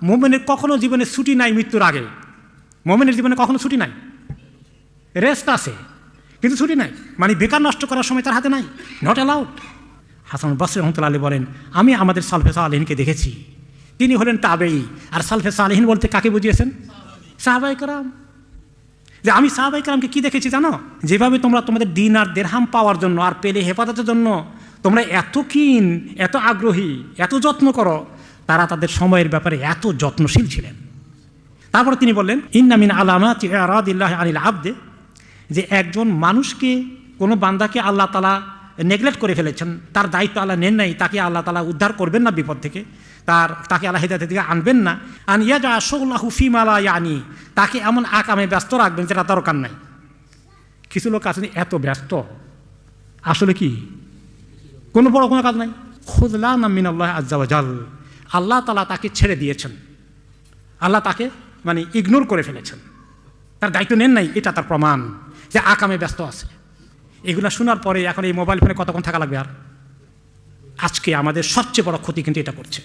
মোমেনের কখনো জীবনে ছুটি নাই মৃত্যুর আগে। মোমেনের জীবনে কখনো ছুটি নাই, রেস্ট আছে কিন্তু ছুটি নাই, মানে বেকার নষ্ট করার সময় তার হাতে নাই, নট অ্যালাউড। হাসান বসরি রহমতুল্লাহ আলাইহি বলেন, আমি আমাদের সালফে সালেহিনকে দেখেছি, তিনি হলেন তাবেঈ। আর সালফে সালেহিন বলতে কাকে বুঝিয়েছেন? সাহাবায়ে কেরাম। যে আমি সাহাবায়ে কেরামকে কি দেখেছি জানো? যেভাবে তোমরা তোমাদের দিন আর দেরহাম পাওয়ার জন্য আর পেলে হেফাজতের জন্য তোমরা এত কিন, এত আগ্রহী, এত যত্ন করো, তারা তাদের সময়ের ব্যাপারে এত যত্নশীল ছিলেন। তারপরে তিনি বললেন, ইন্না মিন আলামাতি ইরাদিল্লাহি আনিল আবদে, যে একজন মানুষকে, কোনো বান্দাকে আল্লাহ তাআলা নেগলেক্ট করে ফেলেছেন, তার দায়িত্ব আল্লাহ নেন নাই, তাকে আল্লাহ তাআলা উদ্ধার করবেন না বিপদ থেকে, তাকে আল্লাহ হিদায়াতের দিকে আনবেন না। আন ইয়াজা শুগলাহু ফিমা লা ইয়ানি, তাকে এমন আকামে ব্যস্ত রাখবেন যেটা দরকার নাই। কিছু লোক আছেন এত ব্যস্ত, আসলে কি কোনো বড় কোনো কাজ নাই। খুযলানা মিনাল্লাহি আযজা ওয়া জাল, আল্লাহ তাআলা তাকে ছেড়ে দিয়েছেন, আল্লাহ তাকে মানে ইগনোর করে ফেলেছেন, তার দায়িত্ব নেন নাই, এটা তার প্রমাণ যে আকামে ব্যস্ত আছে। এগুলো শোনার পরে এখন এই মোবাইল ফোনে কতক্ষণ থাকা লাগবে? আর আজকে আমাদের সবচেয়ে বড় ক্ষতি কিন্তু এটা করছে।